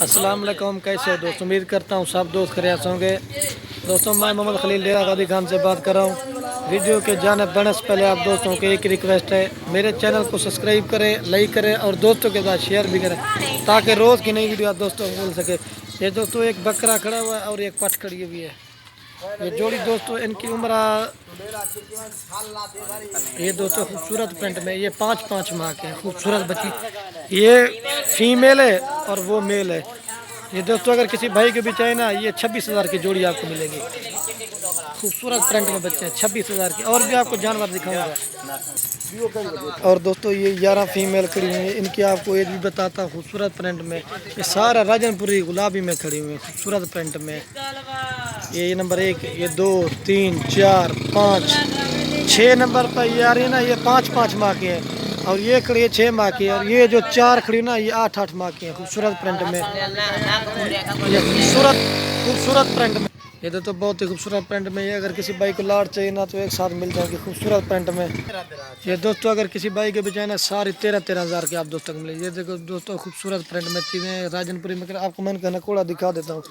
अस्सलाम वालेकुम, कैसे हो दोस्तों। उम्मीद करता हूँ सब दोस्त खैरियत होंगे। दोस्तों मैं मोहम्मद खलील डेरा गादी खान से बात कर रहा हूँ। वीडियो के जाने बढ़ने से पहले आप दोस्तों को एक रिक्वेस्ट है, मेरे चैनल को सब्सक्राइब करें, लाइक करें और दोस्तों के साथ शेयर भी करें ताकि रोज़ की नई वीडियो आप दोस्तों को मिल सके। ये दोस्तों एक बकरा खड़ा हुआ है और एक पठ खड़ी हुई है। ये जोड़ी दोस्तों इनकी उम्र ये दोस्तों खूबसूरत प्रिंट में ये 5-5 माह के हैं, खूबसूरत बच्ची। ये फीमेल है और वो मेल है। ये दोस्तों अगर किसी भाई के भी चाहे ना, ये 26,000 की जोड़ी आपको मिलेगी। खूबसूरत प्रिंट में बच्चे हैं, 26,000 की। और भी आपको जानवर दिखाऊंगा। और दोस्तों ये 11 फीमेल खड़ी हुई है, इनकी आपको एज भी बताता हूँ। खूबसूरत प्रिंट में ये सारा राजनपुरी गुलाबी में खड़ी हुई है, खूबसूरत प्रिंट में। ये नंबर 1, ये 2, 3, 4, 5, 6 नंबर पर ये आ रही है ना, ये 5-5 माह की है। और ये खड़ी है 6 माह की, और ये जो 4 खड़ी ना, ये 8-8 माह की है। खूबसूरत प्रिंट में, ये खूबसूरत खूबसूरत प्रिंट में। ये तो बहुत ही खूबसूरत प्रिंट में। ये अगर किसी बाइक को लाट चाहिए ना तो एक साथ मिल जाएगी खूबसूरत प्रिंट में। ये दोस्तों अगर किसी बाइक के भी चाहिए ना, सारी 13-13 हज़ार की आप दोस्तों को मिलेगी। ये देखो दोस्तों खूबसूरत प्रिंट में चीज़ें राजनपुरी में। आपको मैं नकोड़ा दिखा देता हूँ।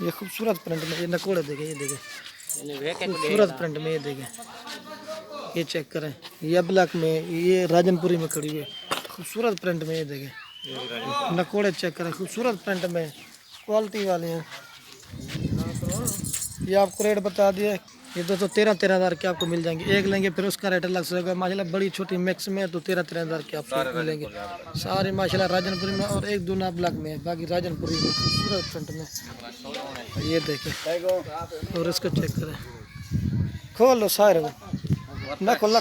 ये खूबसूरत प्रिंट में, ये नकोड़े देखे, ये देखे खूबसूरत प्रिंट में। ये देखें, ये चेक करें, ये ब्लैक में, ये राजनपुरी में खड़ी हुई है, खूबसूरत प्रिंट में। ये देखें नकोड़े चेक करें, खूबसूरत प्रिंट में, क्वालिटी वाले हैं। ये आपको रेट बता दिया। ये दोस्तों 13-13 हज़ार के आपको मिल जाएंगे। एक लेंगे फिर उसका रेट अलग से होगा। माशाल्लाह बड़ी छोटी मिक्स में तो 13-13 हज़ार के आपको मिलेंगे सारे माशाल्लाह राजनपुरी में। और एक दूना ब्लैक में है, बाकी राजनपुरी में खूबसूरत प्रिंट में। ये देखें और इसको चेक करें, खोल लो सारे को, ना खोल।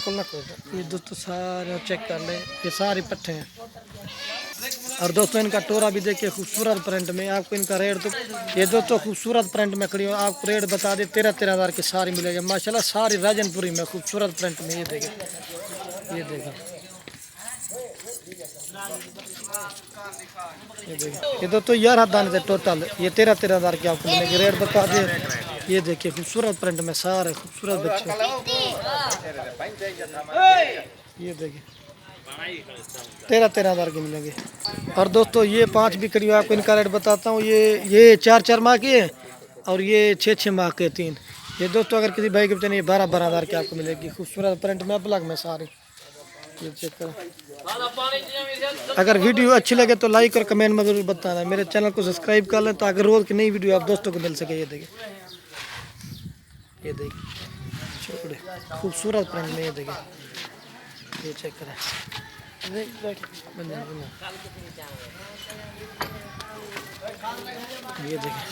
ये दोस्तों सारे चेक कर ले, ये सारे पट्टे हैं। और दोस्तों इनका टोरा भी देखिए खूबसूरत प्रिंट में। आपको इनका रेट तो ये दोस्तों खूबसूरत प्रिंट में खड़ी हो, आपको रेट बता दे 13-13 हज़ार की सारी मिलेगी माशाल्लाह, सारी राजनपुरी में खूबसूरत प्रिंट में। ये देखें, ये देखें, ये दोस्तों 11 दाने थे टोटल। ये 13-13 हज़ार की आपको मिलेगी, रेट बता दे। ये देखिए खूबसूरत प्रिंट में सारे खूबसूरत बच्चे। ये देखिए 13-13 हज़ार के मिलेंगे। और दोस्तों ये 5 भी करीब आपको इनका रेट बताता हूँ। ये 4-4 माह की है और ये 6-6 माह के 3। ये दोस्तों अगर किसी भाई के बच्चे 12-12 हज़ार की आपको मिलेगी, खूबसूरत प्रिंट में ब्लैक में सारे। ये चेक करें। अगर वीडियो अच्छी लगे तो लाइक और कमेंट में ज़रूर बताना। मेरे चैनल को सब्सक्राइब कर लें ताकि रोज़ की नई वीडियो आप दोस्तों को मिल सके। ये देखिए, ये देखिए छोटे खूबसूरत प्रिंट में। ये देखिए, ये चेक करें, ये देखें।